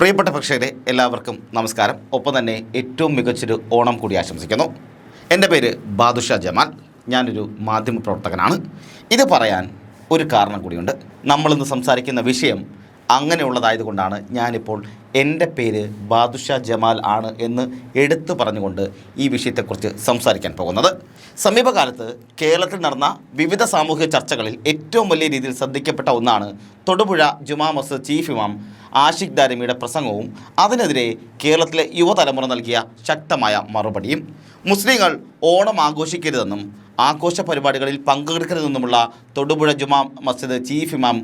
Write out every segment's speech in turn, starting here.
പ്രിയപ്പെട്ട പ്രേക്ഷകരെ എല്ലാവർക്കും നമസ്കാരം. ഒപ്പം തന്നെ ഏറ്റവും മികച്ചൊരു ഓണം കൂടി ആശംസിക്കുന്നു. എൻ്റെ പേര് ബാദുഷ ജമാൽ. ഞാനൊരു മാധ്യമപ്രവർത്തകനാണ്. ഇത് പറയാൻ ഒരു കാരണം കൂടിയുണ്ട്. നമ്മളിന്ന് സംസാരിക്കുന്ന വിഷയം അങ്ങനെയുള്ളതായതുകൊണ്ടാണ് ഞാനിപ്പോൾ എൻ്റെ പേര് ബാദുഷ ജമാൽ ആണ് എന്ന് എടുത്തു പറഞ്ഞുകൊണ്ട് ഈ വിഷയത്തെക്കുറിച്ച് സംസാരിക്കാൻ പോകുന്നത്. സമീപകാലത്ത് കേരളത്തിൽ നടന്ന വിവിധ സാമൂഹിക ചർച്ചകളിൽ ഏറ്റവും വലിയ രീതിയിൽ ശ്രദ്ധിക്കപ്പെട്ട ഒന്നാണ് തൊടുപുഴ ജുമാ മസ്ജിദ് ചീഫ് ഇമാം ആഷിഖ് ദാരിമിയുടെ പ്രസംഗവും അതിനെതിരെ കേരളത്തിലെ യുവതലമുറ നൽകിയ ശക്തമായ മറുപടിയും. മുസ്ലിങ്ങൾ ഓണം ആഘോഷിക്കരുതെന്നും ആഘോഷ പരിപാടികളിൽ പങ്കെടുക്കരുതെന്നുമുള്ള തൊടുപുഴ ജുമാ മസ്ജിദ് ചീഫ് ഇമാം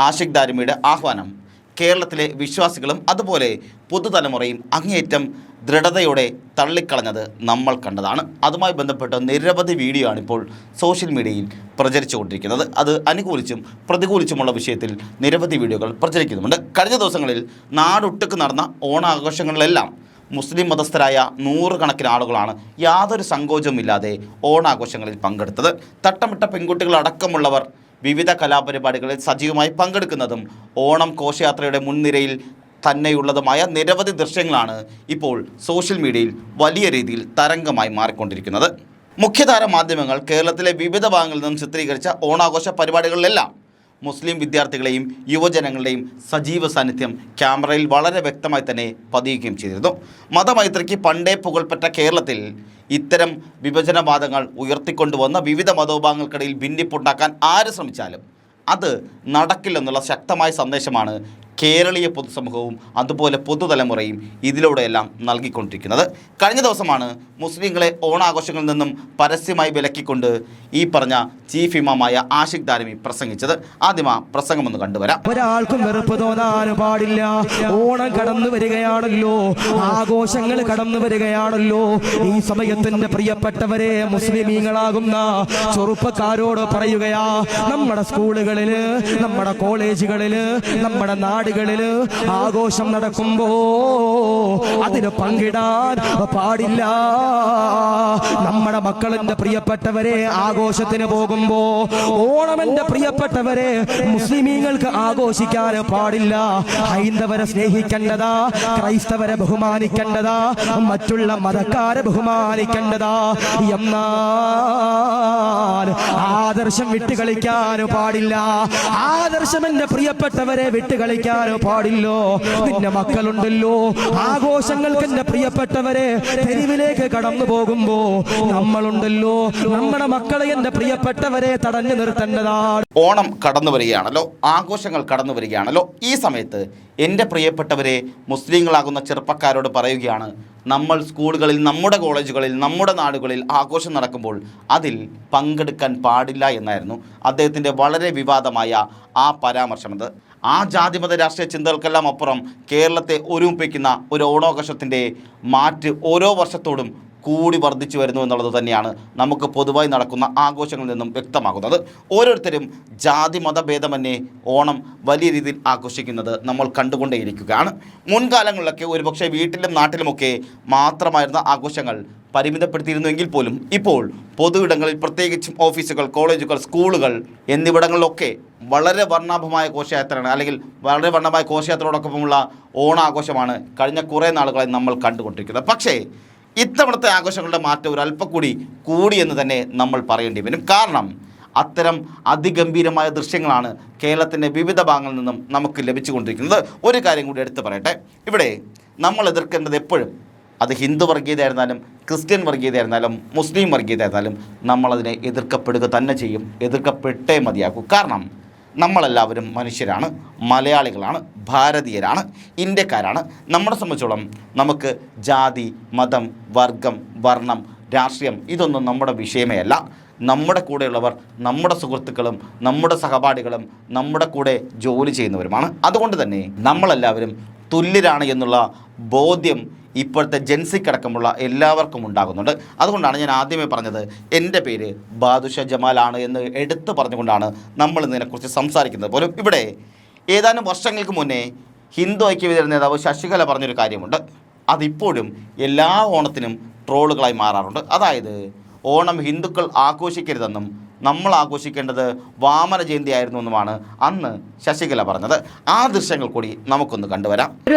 ആഷിഖ് ദാരിമിയുടെ ആഹ്വാനം കേരളത്തിലെ വിശ്വാസികളും അതുപോലെ പുതുതലമുറയും അങ്ങേയറ്റം ദൃഢതയോടെ തള്ളിക്കളഞ്ഞത് നമ്മൾ കണ്ടതാണ്. അതുമായി ബന്ധപ്പെട്ട് നിരവധി വീഡിയോ ആണിപ്പോൾ സോഷ്യൽ മീഡിയയിൽ പ്രചരിച്ചുകൊണ്ടിരിക്കുന്നത്. അത് അനുകൂലിച്ചും പ്രതികൂലിച്ചുമുള്ള വിഷയത്തിൽ നിരവധി വീഡിയോകൾ പ്രചരിക്കുന്നുമുണ്ട്. കഴിഞ്ഞ ദിവസങ്ങളിൽ നാടൊട്ടുക്ക് നടന്ന ഓണാഘോഷങ്ങളിലെല്ലാം മുസ്ലിം മതസ്ഥരായ നൂറുകണക്കിന് ആളുകളാണ് യാതൊരു സങ്കോചവുമില്ലാതെ ഓണാഘോഷങ്ങളിൽ പങ്കെടുത്തത്. തട്ടമിട്ട പെൺകുട്ടികളടക്കമുള്ളവർ വിവിധ കലാപരിപാടികളിൽ സജീവമായി പങ്കെടുക്കുന്നതും ഓണം ഘോഷയാത്രയുടെ മുൻനിരയിൽ തന്നെയുള്ളതുമായ നിരവധി ദൃശ്യങ്ങളാണ് ഇപ്പോൾ സോഷ്യൽ മീഡിയയിൽ വലിയ രീതിയിൽ തരംഗമായി മാറിക്കൊണ്ടിരിക്കുന്നത്. മുഖ്യധാര മാധ്യമങ്ങൾ കേരളത്തിലെ വിവിധ ഭാഗങ്ങളിൽ നിന്നും ചിത്രീകരിച്ച ഓണാഘോഷ പരിപാടികളിലെല്ലാം മുസ്ലിം വിദ്യാർത്ഥികളെയും യുവജനങ്ങളുടെയും സജീവ സാന്നിധ്യം ക്യാമറയിൽ വളരെ വ്യക്തമായി തന്നെ പതിയുകയും ചെയ്തിരുന്നു. മതമൈത്രിക്ക് പണ്ടേ പുകൾപ്പെട്ട കേരളത്തിൽ ഇത്തരം വിഭജനവാദങ്ങൾ ഉയർത്തിക്കൊണ്ടുവന്ന വിവിധ മതവിഭാഗങ്ങൾക്കിടയിൽ ഭിന്നിപ്പുണ്ടാക്കാൻ ആര് ശ്രമിച്ചാലും അത് നടക്കില്ലെന്നുള്ള ശക്തമായ സന്ദേശമാണ് കേരളീയ പൊതുസമൂഹവും അതുപോലെ പുതുതലമുറയും ഇതിലൂടെയെല്ലാം നൽകിക്കൊണ്ടിരിക്കുന്നത്. കഴിഞ്ഞ ദിവസമാണ് മുസ്ലിങ്ങളെ ഓണാഘോഷങ്ങളിൽ നിന്നും പരസ്യമായി വിലക്കിക്കൊണ്ട് ഈ പറഞ്ഞ ചീഫ് ഇമാമായ ആഷിഖ് ദാരിമി പ്രസംഗിച്ചത്. ആദ്യം ആ പ്രസംഗം ഒന്ന് കണ്ടുവരാം. ഒരാൾക്കും വെറുപ്പ് തോന്നാൻ പാടില്ല. ഓണം കടന്നു വരികയാണല്ലോ, ആഘോഷങ്ങൾ കടന്നു വരികയാണല്ലോ. ഈ സമയത്തിന്റെ പ്രിയപ്പെട്ടവരെ മുസ്ലിമീങ്ങളാകുന്ന ചെറുപ്പക്കാരോട് പറയുകയാ, നമ്മുടെ സ്കൂളുകളില്, നമ്മുടെ കോളേജുകളില്, നമ്മുടെ നാടുകളില് ആഘോഷം നടക്കുമ്പോ അതിന് പങ്കിടാൻ പാടില്ല. നമ്മുടെ മക്കളിന്റെ പ്രിയപ്പെട്ടവരെ ആഘോഷത്തിന് പോകുമ്പോ ഓണമെന്റെ പ്രിയപ്പെട്ടവരെ മുസ്ലിമീങ്ങൾക്ക് ആഘോഷിക്കാൻ പാടില്ല. ഹൈന്ദവരെ സ്നേഹിക്കേണ്ടതാ, ക്രൈസ്തവരെ ബഹുമാനിക്കേണ്ടതാ, മറ്റുള്ള മതക്കാരെ ബഹുമാനിക്കേണ്ടതാ. എന്നാൽ ആദർശം വിട്ടുകളിക്കാൻ പാടില്ല. ആദർശം എന്റെ പ്രിയപ്പെട്ടവരെ വിട്ടുകളിക്കാൻ പാടില്ലോ. നിന്റെ മക്കളുണ്ടല്ലോ, ആഘോഷങ്ങൾക്ക് എന്റെ പ്രിയപ്പെട്ടവരെ തെരുവിലേക്ക് കടന്നു പോകുമ്പോ നമ്മളുണ്ടല്ലോ, നമ്മുടെ മക്കളെ എന്റെ പ്രിയപ്പെട്ടവരെ തടഞ്ഞു നിർത്തേണ്ടതാണ്. ഓണം കടന്നു വരികയാണല്ലോ, ആഘോഷങ്ങൾ കടന്നു വരികയാണല്ലോ. ഈ സമയത്ത് എൻ്റെ പ്രിയപ്പെട്ടവരെ മുസ്ലിങ്ങളാകുന്ന ചെറുപ്പക്കാരോട് പറയുകയാണ്, നമ്മൾ സ്കൂളുകളിൽ, നമ്മുടെ കോളേജുകളിൽ, നമ്മുടെ നാടുകളിൽ ആഘോഷം നടക്കുമ്പോൾ അതിൽ പങ്കെടുക്കാൻ പാടില്ല എന്നായിരുന്നു അദ്ദേഹത്തിൻ്റെ വളരെ വിവാദമായ ആ പരാമർശമെന്നത്. ആ ജാതിമത രാഷ്ട്രീയ ചിന്തകൾക്കെല്ലാം അപ്പുറം കേരളത്തെ ഒരുമിപ്പിക്കുന്ന ഒരു ഓണാഘോഷത്തിൻ്റെ മാറ്റ് ഓരോ വർഷത്തോടും കൂടി വർദ്ധിച്ചു വരുന്നു എന്നുള്ളത് തന്നെയാണ് നമുക്ക് പൊതുവായി നടക്കുന്ന ആഘോഷങ്ങളിൽ നിന്നും വ്യക്തമാകുന്നത്. ഓരോരുത്തരും ജാതി മതഭേദമന്യേ ഓണം വലിയ രീതിയിൽ ആഘോഷിക്കുന്നത് നമ്മൾ കണ്ടുകൊണ്ടേയിരിക്കുകയാണ്. മുൻകാലങ്ങളിലൊക്കെ ഒരുപക്ഷെ വീട്ടിലും നാട്ടിലുമൊക്കെ മാത്രമായിരുന്ന ആഘോഷങ്ങൾ പരിമിതപ്പെടുത്തിയിരുന്നുവെങ്കിൽ പോലും ഇപ്പോൾ പൊതു ഇടങ്ങളിൽ, പ്രത്യേകിച്ചും ഓഫീസുകൾ, കോളേജുകൾ, സ്കൂളുകൾ എന്നിവിടങ്ങളിലൊക്കെ വളരെ വർണ്ണാഭമായ ഘോഷയാത്രയാണ്, അല്ലെങ്കിൽ വളരെ വർണ്ണമായ ഘോഷയാത്രയോടൊപ്പമുള്ള ഓണാഘോഷമാണ് കഴിഞ്ഞ കുറേ നാളുകളായി നമ്മൾ കണ്ടുകൊണ്ടിരിക്കുന്നത്. പക്ഷേ ഇത്തവണത്തെ ആഘോഷങ്ങളുടെ മാറ്റം ഒരു അല്പം കൂടി എന്ന് തന്നെ നമ്മൾ പറയേണ്ടി വരും. കാരണം അത്തരം അതിഗംഭീരമായ ദൃശ്യങ്ങളാണ് കേരളത്തിൻ്റെ വിവിധ ഭാഗങ്ങളിൽ നിന്നും നമുക്ക് ലഭിച്ചുകൊണ്ടിരിക്കുന്നത്. ഒരു കാര്യം കൂടി എടുത്തു പറയട്ടെ. ഇവിടെ നമ്മൾ എതിർക്കേണ്ടത് എപ്പോഴും അത് ഹിന്ദു വർഗീയതയായിരുന്നാലും ക്രിസ്ത്യൻ വർഗീയതയായിരുന്നാലും മുസ്ലിം വർഗീയതയായിരുന്നാലും നമ്മളതിനെ എതിർക്കപ്പെടുക തന്നെ ചെയ്യും, എതിർക്കപ്പെട്ടേ മതിയാകൂ. കാരണം നമ്മളെല്ലാവരും മനുഷ്യരാണ്, മലയാളികളാണ്, ഭാരതീയരാണ്, ഇന്ത്യക്കാരാണ്. നമ്മളെ സംബന്ധിച്ചോളം നമുക്ക് ജാതി, മതം, വർഗം, വർണ്ണം, രാഷ്ട്രീയം ഇതൊന്നും നമ്മുടെ വിഷയമേ അല്ല. നമ്മുടെ കൂടെയുള്ളവർ നമ്മുടെ സുഹൃത്തുക്കളും നമ്മുടെ സഹപാഠികളും നമ്മുടെ കൂടെ ജോലി ചെയ്യുന്നവരുമാണ്. അതുകൊണ്ട് തന്നെ നമ്മളെല്ലാവരും തുല്യരാണ് എന്നുള്ള ബോധ്യം ഇപ്പോഴത്തെ ജൻസിക്കടക്കമുള്ള എല്ലാവർക്കും ഉണ്ടാകുന്നുണ്ട്. അതുകൊണ്ടാണ് ഞാൻ ആദ്യമേ പറഞ്ഞത് എൻ്റെ പേര് ബാദുഷ ജമാലാണ് എന്ന് എടുത്തു പറഞ്ഞുകൊണ്ടാണ് നമ്മൾ ഇതിനെക്കുറിച്ച് സംസാരിക്കുന്നത് പോലും. ഇവിടെ ഏതാനും വർഷങ്ങൾക്ക് മുന്നേ ഹിന്ദു ഐക്യവേദിയുടെ നേതാവ് ശശികല പറഞ്ഞൊരു കാര്യമുണ്ട്. അതിപ്പോഴും എല്ലാ ഓണത്തിനും ട്രോളുകളായി മാറാറുണ്ട്. അതായത് ഓണം ഹിന്ദുക്കൾ ആഘോഷിക്കരുതെന്നും നമ്മൾ ആഘോഷിക്കേണ്ടത് വാമന ജയന്തി ആയിരുന്നു എന്നുമാണ് അന്ന് ശശികല പറഞ്ഞത്. ആ ദൃശ്യങ്ങൾ കൂടി നമുക്കൊന്ന് കണ്ടുവരാം.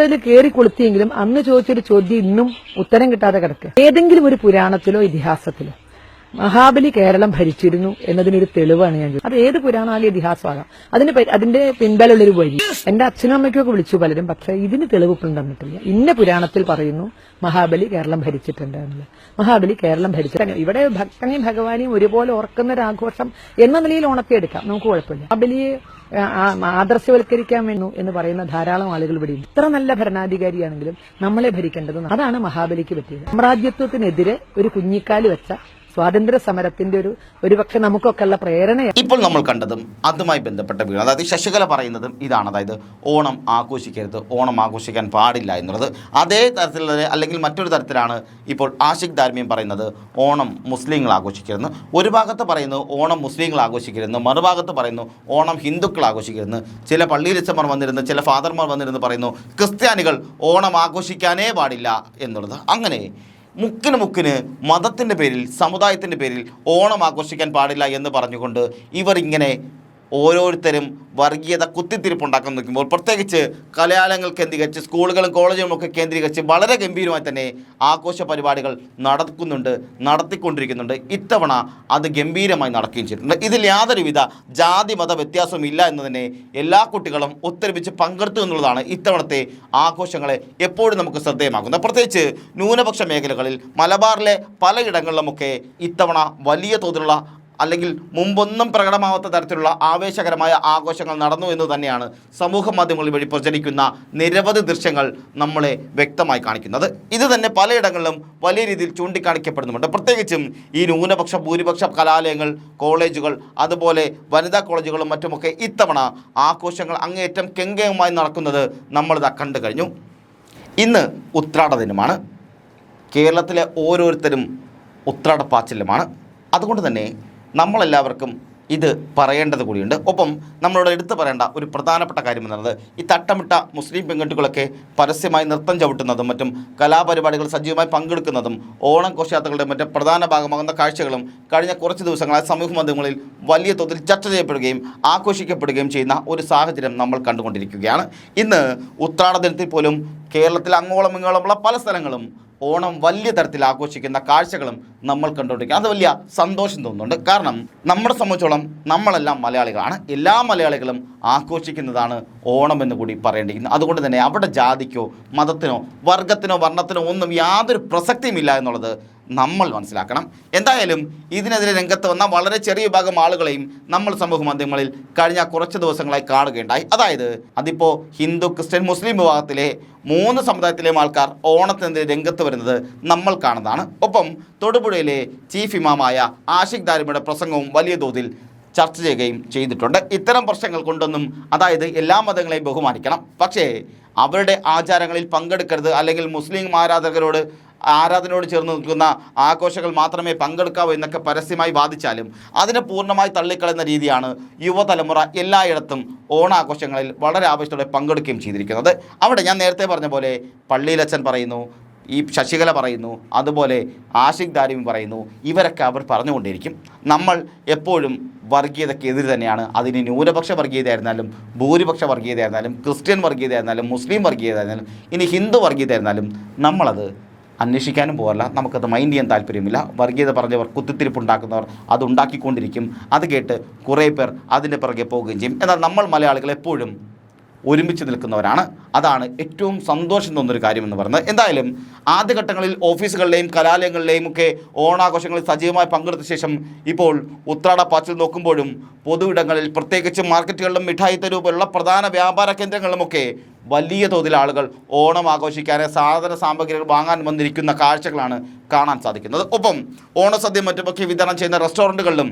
കയറി കൊളുത്തിയെങ്കിലും അന്ന് ചോദിച്ചൊരു ചോദ്യം ഇന്നും ഉത്തരം കിട്ടാതെ കിടക്കുക. ഏതെങ്കിലും ഒരു പുരാണത്തിലോ ഇതിഹാസത്തിലോ മഹാബലി കേരളം ഭരിച്ചിരുന്നു എന്നതിനൊരു തെളിവാണ് ഞാൻ ചോദിച്ചത്. അത് ഏത് പുരാണാലും ഇതിഹാസമാകാം, അതിന്റെ പിൻബലമുള്ളൊരു വഴി. എന്റെ അച്ഛനും അമ്മയ്ക്കൊക്കെ വിളിച്ചു പലരും, പക്ഷെ ഇതിന് തെളിവ് ഇപ്പോഴും തന്നിട്ടില്ല. ഇന്ന പുരാണത്തിൽ പറയുന്നു മഹാബലി കേരളം ഭരിച്ചിട്ടുണ്ട് എന്നുള്ളത്. മഹാബലി കേരളം ഭരിച്ചിട്ട് ഇവിടെ ഭക്തനെയും ഭഗവാനെയും ഒരുപോലെ ഓർക്കുന്ന ഒരു ആഘോഷം എന്ന നിലയിൽ ഓണത്തെ എടുക്കാം, നമുക്ക് കുഴപ്പമില്ല. മഹാബലിയെ ആദർശവൽക്കരിക്കാൻ വേണു എന്ന് പറയുന്ന ധാരാളം ആളുകൾ ഇവിടെ ഉണ്ട്. ഇത്ര നല്ല ഭരണാധികാരിയാണെങ്കിലും നമ്മളെ ഭരിക്കേണ്ടത് അതാണ് മഹാബലിക്ക് പറ്റിയത്. സാമ്രാജ്യത്വത്തിനെതിരെ ഒരു കുഞ്ഞിക്കാല് വെച്ച സ്വാതന്ത്ര്യ സമരത്തിന്റെ ഒരുപക്ഷെ നമുക്കൊക്കെ ഉള്ള പ്രേരണയാണ്. ഇപ്പോൾ നമ്മൾ കണ്ടതും അതുമായി ബന്ധപ്പെട്ട വീഡിയോ, അതായത് ശശികല പറയുന്നതും ഇതാണ്. അതായത് ഓണം ആഘോഷിക്കരുത്, ഓണം ആഘോഷിക്കാൻ പാടില്ല എന്നുള്ളത്. അതേ തരത്തിലുള്ള അല്ലെങ്കിൽ മറ്റൊരു തരത്തിലാണ് ഇപ്പോൾ ആഷിഖ് ദാരിമിയും പറയുന്നത് ഓണം മുസ്ലിങ്ങൾ ആഘോഷിക്കരുതെന്ന്. ഒരു ഭാഗത്ത് പറയുന്നു ഓണം മുസ്ലിങ്ങൾ ആഘോഷിക്കരുതെന്ന്, മറുഭാഗത്ത് പറയുന്നു ഓണം ഹിന്ദുക്കൾ ആഘോഷിക്കരുതെന്ന്. ചില പള്ളിയിലച്ചന്മാർ വന്നിരുന്ന്, ചില ഫാദർമാർ വന്നിരുന്ന് പറയുന്നു ക്രിസ്ത്യാനികൾ ഓണം ആഘോഷിക്കാനേ പാടില്ല എന്നുള്ളത്. അങ്ങനെ മുക്കിന് മതത്തിൻ്റെ പേരിൽ, സമുദായത്തിൻ്റെ പേരിൽ ഓണം ആഘോഷിക്കാൻ പാടില്ല എന്ന് പറഞ്ഞുകൊണ്ട് ഇവർ ഇങ്ങനെ ഓരോരുത്തരും വർഗീയത കുത്തിത്തിരിപ്പുണ്ടാക്കാൻ നിൽക്കുമ്പോൾ, പ്രത്യേകിച്ച് കലാലയങ്ങൾ കേന്ദ്രീകരിച്ച് സ്കൂളുകളും കോളേജുകളും ഒക്കെ കേന്ദ്രീകരിച്ച് വളരെ ഗംഭീരമായി തന്നെ ആഘോഷ പരിപാടികൾ നടത്തിക്കൊണ്ടിരിക്കുന്നുണ്ട്. ഇത്തവണ അത് ഗംഭീരമായി നടക്കുകയും ചെയ്തിട്ടുണ്ട്. ഇതിൽ യാതൊരുവിധ ജാതി മത വ്യത്യാസവും ഇല്ല എന്ന് തന്നെ എല്ലാ കുട്ടികളും ഒത്തൊരുമിച്ച് പങ്കെടുത്തു എന്നുള്ളതാണ് ഇത്തവണത്തെ ആഘോഷങ്ങളെ എപ്പോഴും നമുക്ക് ശ്രദ്ധേയമാക്കുന്നത്. പ്രത്യേകിച്ച് ന്യൂനപക്ഷ മേഖലകളിൽ മലബാറിലെ പലയിടങ്ങളിലുമൊക്കെ ഇത്തവണ വലിയ തോതിലുള്ള അല്ലെങ്കിൽ മുമ്പൊന്നും പ്രകടമാവാത്ത തരത്തിലുള്ള ആവേശകരമായ ആഘോഷങ്ങൾ നടന്നു എന്ന് തന്നെയാണ് സമൂഹ മാധ്യമങ്ങളിൽ വഴി പ്രചരിക്കുന്ന നിരവധി ദൃശ്യങ്ങൾ നമ്മളെ വ്യക്തമായി കാണിക്കുന്നത്. ഇത് തന്നെ പലയിടങ്ങളിലും വലിയ രീതിയിൽ ചൂണ്ടിക്കാണിക്കപ്പെടുന്നുണ്ട്. പ്രത്യേകിച്ചും ഈ ഭൂരിപക്ഷ കലാലയങ്ങൾ, കോളേജുകൾ, അതുപോലെ വനിതാ കോളേജുകളും മറ്റുമൊക്കെ ഇത്തവണ ആഘോഷങ്ങൾ അങ്ങേയറ്റം കെങ്കേയമായി നടക്കുന്നത് നമ്മളിതാ കണ്ടു കഴിഞ്ഞു. ഇന്ന് ഉത്രാട ദിനമാണ്. കേരളത്തിലെ ഓരോരുത്തരും ഉത്രാടപ്പാച്ചിലുമാണ്. അതുകൊണ്ട് തന്നെ നമ്മളെല്ലാവർക്കും ഇത് പറയേണ്ടത് കൂടിയുണ്ട്. ഒപ്പം നമ്മളോട് എടുത്തു പറയേണ്ട ഒരു പ്രധാനപ്പെട്ട കാര്യം എന്നുള്ളത് ഈ തട്ടമിട്ട മുസ്ലിം പെൺകുട്ടികളൊക്കെ പരസ്യമായി നൃത്തം ചവിട്ടുന്നതും മറ്റും കലാപരിപാടികൾ സജീവമായി പങ്കെടുക്കുന്നതും ഓണം ഘോഷയാത്രകളുടെ മറ്റും പ്രധാന ഭാഗമാകുന്ന കാഴ്ചകളും കഴിഞ്ഞ കുറച്ച് ദിവസങ്ങളായി സമൂഹ മാധ്യമങ്ങളിൽ വലിയ തോതിൽ ചർച്ച ചെയ്യപ്പെടുകയും ആഘോഷിക്കപ്പെടുകയും ചെയ്യുന്ന ഒരു സാഹചര്യം നമ്മൾ കണ്ടുകൊണ്ടിരിക്കുകയാണ്. ഇന്ന് ഉത്രാട ദിനത്തിൽ പോലും കേരളത്തിൽ അങ്ങോളം ഇങ്ങോളമുള്ള പല സ്ഥലങ്ങളും ഓണം വലിയ തരത്തിൽ ആഘോഷിക്കുന്ന കാഴ്ചകളും നമ്മൾ കണ്ടുകൊണ്ടിരിക്കുക. അത് വലിയ സന്തോഷം തോന്നുന്നുണ്ട്. കാരണം നമ്മളെ സംബന്ധിച്ചോളം നമ്മളെല്ലാം മലയാളികളാണ്. എല്ലാ മലയാളികളും ആഘോഷിക്കുന്നതാണ് ഓണം എന്ന് കൂടി പറയേണ്ടിയിരിക്കുന്നു. അതുകൊണ്ട് തന്നെ അവിടെ ജാതിക്കോ മതത്തിനോ വർഗത്തിനോ വർണ്ണത്തിനോ ഒന്നും യാതൊരു പ്രസക്തിയുമില്ല എന്നുള്ളത് നമ്മൾ മനസ്സിലാക്കണം. എന്തായാലും ഇതിനെതിരെ രംഗത്ത് വന്ന വളരെ ചെറിയ വിഭാഗം ആളുകളെയും നമ്മൾ സമൂഹ മാധ്യമങ്ങളിൽ കഴിഞ്ഞ കുറച്ച് ദിവസങ്ങളായി കാണുകയുണ്ടായി. അതായത് അതിപ്പോൾ ഹിന്ദു, ക്രിസ്ത്യൻ, മുസ്ലിം വിഭാഗത്തിലെ 3 സമുദായത്തിലെയും ആൾക്കാർ ഓണത്തിനെതിരെ രംഗത്ത് വരുന്നത് നമ്മൾ കാണുന്നതാണ്. ഒപ്പം തൊടുപുഴയിലെ ചീഫ് ഇമാമായ ആഷിഖ് ദാരിമിയുടെ പ്രസംഗവും വലിയ തോതിൽ ചർച്ച ചെയ്യുകയും ചെയ്തിട്ടുണ്ട്. ഇത്തരം പ്രശ്നങ്ങൾ കൊണ്ടൊന്നും, അതായത് എല്ലാ മതങ്ങളെയും ബഹുമാനിക്കണം, പക്ഷേ അവരുടെ ആചാരങ്ങളിൽ പങ്കെടുക്കരുത്, അല്ലെങ്കിൽ മുസ്ലിം ആരാധനയോട് ചേർന്ന് നിൽക്കുന്ന ആഘോഷങ്ങൾ മാത്രമേ പങ്കെടുക്കാവൂ എന്നൊക്കെ പരസ്യമായി വാദിച്ചാലും അതിനെ പൂർണ്ണമായി തള്ളിക്കളയുന്ന രീതിയാണ് യുവതലമുറ എല്ലായിടത്തും ഓണാഘോഷങ്ങളിൽ വളരെ ആവേശത്തോടെ പങ്കെടുക്കുകയും ചെയ്തിരിക്കുന്നത്. അവിടെ ഞാൻ നേരത്തെ പറഞ്ഞ പോലെ പള്ളിയിലച്ചൻ പറയുന്നു, ഈ ശശികല പറയുന്നു, അതുപോലെ ആഷിഖ് ദാരിമി പറയുന്നു, ഇവരൊക്കെ അവർ പറഞ്ഞുകൊണ്ടിരിക്കും. നമ്മൾ എപ്പോഴും വർഗീയതയ്ക്കെതിരെ തന്നെയാണ്. അതിന് ന്യൂനപക്ഷ വർഗീയതയായിരുന്നാലും ഭൂരിപക്ഷ വർഗീയതയായിരുന്നാലും ക്രിസ്ത്യൻ വർഗീയതയായിരുന്നാലും മുസ്ലിം വർഗീയതയായിരുന്നാലും ഇനി ഹിന്ദു വർഗീയതയായിരുന്നാലും നമ്മളത് അന്വേഷിക്കാനും പോകല്ല, നമുക്കത് മൈൻഡ് ചെയ്യാൻ താല്പര്യമില്ല. വർഗീയത പറഞ്ഞവർ, കുത്തിത്തിരിപ്പുണ്ടാക്കുന്നവർ അതുണ്ടാക്കിക്കൊണ്ടിരിക്കും. അത് കേട്ട് കുറേ പേർ അതിൻ്റെ പിറകെ പോവുകയും ചെയ്യും. എന്നാൽ നമ്മൾ മലയാളികൾ എപ്പോഴും ഒരുമിച്ച് നിൽക്കുന്നവരാണ്. അതാണ് ഏറ്റവും സന്തോഷം തോന്നുന്നൊരു കാര്യമെന്ന് പറയുന്നത്. എന്തായാലും ആദ്യഘട്ടങ്ങളിൽ ഓഫീസുകളിലെയും കലാലയങ്ങളിലെയും ഒക്കെ ഓണാഘോഷങ്ങളിൽ സജീവമായി പങ്കെടുത്ത ശേഷം ഇപ്പോൾ ഉത്രാടപ്പാച്ചിൽ നോക്കുമ്പോഴും പൊതുവിടങ്ങളിൽ, പ്രത്യേകിച്ച് മാർക്കറ്റുകളിലും മിഠായി തെരുവ് പോലുള്ള പ്രധാന വ്യാപാര കേന്ദ്രങ്ങളിലുമൊക്കെ വലിയ തോതിൽ ആളുകൾ ഓണം ആഘോഷിക്കാൻ സാധന സാമഗ്രികൾ വാങ്ങാൻ വന്നിരിക്കുന്ന കാഴ്ചകളാണ് കാണാൻ സാധിക്കുന്നത്. ഒപ്പം ഓണസദ്യ മറ്റുമൊക്കെ വിതരണം ചെയ്യുന്ന റെസ്റ്റോറൻറ്റുകളിലും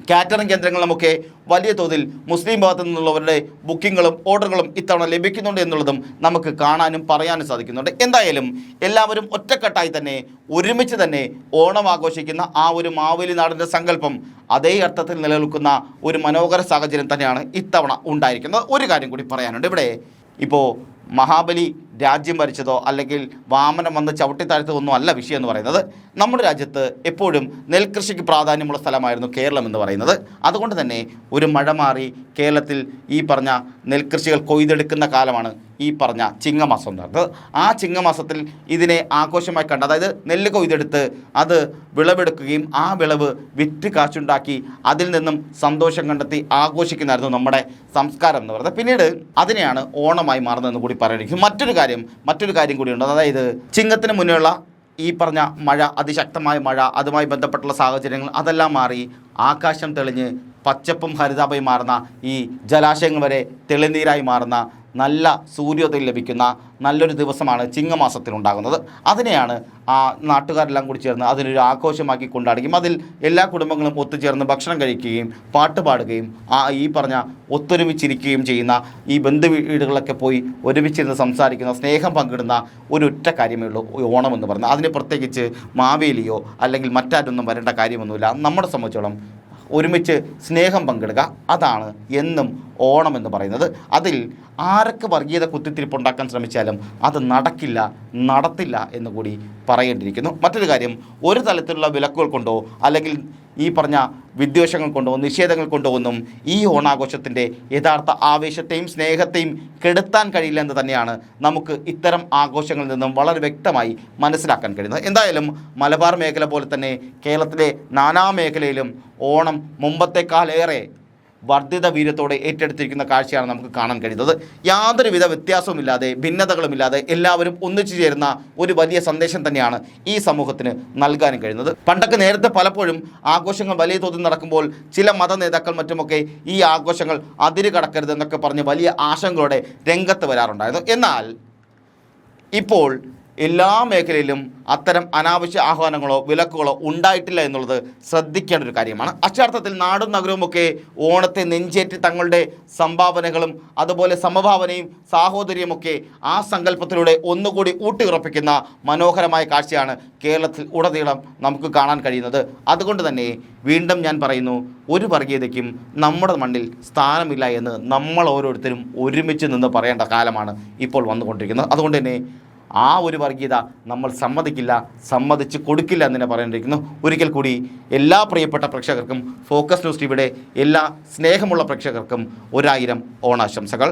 കാറ്ററിംഗ് കേന്ദ്രങ്ങളിലുമൊക്കെ വലിയ തോതിൽ മുസ്ലിം ഭാഗത്തു നിന്നുള്ളവരുടെ ബുക്കിങ്ങുകളും ഓർഡറുകളും ഇത്തവണ ലഭിക്കുന്നുണ്ട് എന്നുള്ളതും നമുക്ക് കാണാനും പറയാനും സാധിക്കുന്നുണ്ട്. എന്തായാലും എല്ലാവരും ഒറ്റക്കെട്ടായി തന്നെ ഒരുമിച്ച് തന്നെ ഓണം ആഘോഷിക്കുന്ന ആ ഒരു മാവേലി നാടിൻ്റെ സങ്കല്പം അതേ അർത്ഥത്തിൽ നിലനിൽക്കുന്ന ഒരു മനോഹര സാഹചര്യം തന്നെയാണ് ഇത്തവണ ഉണ്ടായിരിക്കുന്നത്. ഒരു കാര്യം കൂടി പറയാനുണ്ട്. ഇവിടെ ഇപ്പോൾ മഹാബലി രാജ്യം ഭരിച്ചതോ അല്ലെങ്കിൽ വാമനം വന്ന് ചവിട്ടിത്താഴ്ത്തതോ ഒന്നും അല്ല വിഷയം എന്ന് പറയുന്നത്. നമ്മുടെ രാജ്യത്ത് എപ്പോഴും നെൽകൃഷിക്ക് പ്രാധാന്യമുള്ള സ്ഥലമായിരുന്നു കേരളം എന്ന് പറയുന്നത്. അതുകൊണ്ട് തന്നെ ഒരു മഴ മാറി കേരളത്തിൽ ഈ പറഞ്ഞ നെൽകൃഷികൾ കൊയ്തെടുക്കുന്ന കാലമാണ് ഈ പറഞ്ഞ ചിങ്ങമാസം എന്ന് പറയുന്നത്. ആ ചിങ്ങമാസത്തിൽ ഇതിനെ ആഘോഷമായി കണ്ട്, അതായത് നെല്ല് കൊയ്തെടുത്ത് അത് വിളവെടുക്കുകയും ആ വിളവ് വിറ്റ് കാശുണ്ടാക്കി അതിൽ നിന്നും സന്തോഷം കണ്ടെത്തി ആഘോഷിക്കുന്നതായിരുന്നു നമ്മുടെ സംസ്കാരം എന്ന് പറയുന്നത്. പിന്നീട് അതിനെയാണ് ഓണമായി മാറുന്നതെന്ന് കൂടി പറയുന്നത്. മറ്റൊരു കാര്യം കൂടിയുണ്ട്. അതായത് ചിങ്ങത്തിന് മുന്നേയുള്ള ഈ പറഞ്ഞ മഴ, അതിശക്തമായ മഴ, അതുമായി ബന്ധപ്പെട്ടുള്ള സാഹചര്യങ്ങൾ അതെല്ലാം മാറി ആകാശം തെളിഞ്ഞ് പച്ചപ്പും ഹരിതാപയും മാറുന്ന, ഈ ജലാശയങ്ങൾ വരെ തെളിനീരായി മാറുന്ന, നല്ല സൂര്യോദയം ലഭിക്കുന്ന നല്ലൊരു ദിവസമാണ് ചിങ്ങമാസത്തിലുണ്ടാകുന്നത്. അതിനെയാണ് ആ നാട്ടുകാരെല്ലാം കൂടി ചേർന്ന് അതിനൊരു ആഘോഷമാക്കി കൊണ്ടാടുകയും അതിൽ എല്ലാ കുടുംബങ്ങളും ഒത്തുചേർന്ന് ഭക്ഷണം കഴിക്കുകയും പാട്ട് പാടുകയും ഈ പറഞ്ഞ ഒത്തൊരുമിച്ചിരിക്കുകയും ചെയ്യുന്ന, ഈ ബന്ധു വീടുകളിലൊക്കെ പോയി ഒരുമിച്ചിരുന്ന് സംസാരിക്കുന്ന, സ്നേഹം പങ്കിടുന്ന ഒരൊറ്റ കാര്യമേ ഉള്ളൂ ഓണം എന്ന് പറയുന്നത്. അതിന് പ്രത്യേകിച്ച് മാവേലിയോ അല്ലെങ്കിൽ മറ്റാരൊന്നും വരേണ്ട കാര്യമൊന്നുമില്ല. നമ്മളെ സംബന്ധിച്ചോളം ഒരുമിച്ച് സ്നേഹം പങ്കിടുക, അതാണ് എന്നും ഓണം എന്ന് പറയുന്നത്. അതിൽ ആരൊക്കെ വർഗീയത കുത്തിത്തിരിപ്പുണ്ടാക്കാൻ ശ്രമിച്ചാലും അത് നടത്തില്ല എന്ന് കൂടി പറയേണ്ടിയിരിക്കുന്നു. മറ്റൊരു കാര്യം, ഒരു തലത്തിലുള്ള വിലക്കുകൾ കൊണ്ടോ അല്ലെങ്കിൽ ഈ പറഞ്ഞ വിദ്വേഷങ്ങൾ കൊണ്ടോ നിഷേധങ്ങൾ കൊണ്ടോ ഒന്നും ഈ ഓണാഘോഷത്തിൻ്റെ യഥാർത്ഥ ആവേശത്തെയും സ്നേഹത്തെയും കെടുത്താൻ കഴിയില്ല എന്ന് തന്നെയാണ് നമുക്ക് ഇത്തരം ആഘോഷങ്ങളിൽ നിന്നും വളരെ വ്യക്തമായി മനസ്സിലാക്കാൻ കഴിയുന്നത്. എന്തായാലും മലബാർ മേഖല പോലെ തന്നെ കേരളത്തിലെ നാനാ മേഖലയിലും ഓണം മുമ്പത്തേക്കാളേറെ വർദ്ധിത വീര്യത്തോടെ ഏറ്റെടുത്തിരിക്കുന്ന കാഴ്ചയാണ് നമുക്ക് കാണാൻ കഴിയുന്നത്. യാതൊരുവിധ വ്യത്യാസവുമില്ലാതെ, ഭിന്നതകളുമില്ലാതെ എല്ലാവരും ഒന്നിച്ചു ചേരുന്ന ഒരു വലിയ സന്ദേശം തന്നെയാണ് ഈ സമൂഹത്തിന് നൽകാനും കഴിയുന്നത്. പണ്ടൊക്കെ നേരത്തെ പലപ്പോഴും ആഘോഷങ്ങൾ വലിയ തോതിൽ നടക്കുമ്പോൾ ചില മത നേതാക്കൾ മറ്റുമൊക്കെ ഈ ആഘോഷങ്ങൾ അതിര് കടക്കരുതെന്നൊക്കെ പറഞ്ഞ് വലിയ ആശങ്കകളോടെ രംഗത്ത് വരാറുണ്ടായിരുന്നു. എന്നാൽ ഇപ്പോൾ എല്ലാ മേഖലയിലും അത്തരം അനാവശ്യ ആഹ്വാനങ്ങളോ വിലക്കുകളോ ഉണ്ടായിട്ടില്ല എന്നുള്ളത് ശ്രദ്ധിക്കേണ്ട ഒരു കാര്യമാണ്. അക്ഷരാർത്ഥത്തിൽ നാടും നഗരവുമൊക്കെ ഓണത്തെ നെഞ്ചേറ്റി തങ്ങളുടെ സംഭാവനകളും അതുപോലെ സമഭാവനയും സാഹോദര്യമൊക്കെ ആ സങ്കല്പത്തിലൂടെ ഒന്നുകൂടി ഊട്ടിയുറപ്പിക്കുന്ന മനോഹരമായ കാഴ്ചയാണ് കേരളത്തിൽ ഉടനീളം നമുക്ക് കാണാൻ കഴിയുന്നത്. അതുകൊണ്ട് തന്നെ വീണ്ടും ഞാൻ പറയുന്നു, ഒരു വർഗീയതയ്ക്കും നമ്മുടെ മണ്ണിൽ സ്ഥാനമില്ല എന്ന് നമ്മൾ ഓരോരുത്തരും ഒരുമിച്ച് നിന്ന് പറയേണ്ട കാലമാണ് ഇപ്പോൾ വന്നുകൊണ്ടിരിക്കുന്നത്. അതുകൊണ്ട് തന്നെ ആ ഒരു വർഗീയത നമ്മൾ സമ്മതിച്ച് കൊടുക്കില്ല എന്ന് തന്നെ പറയേണ്ടിയിരിക്കുന്നു. ഒരിക്കൽ കൂടി എല്ലാ പ്രിയപ്പെട്ട പ്രേക്ഷകർക്കും, ഫോക്കസ് ന്യൂസ് ടിവിയുടെ എല്ലാ സ്നേഹമുള്ള പ്രേക്ഷകർക്കും 1000 ഓണാശംസകൾ.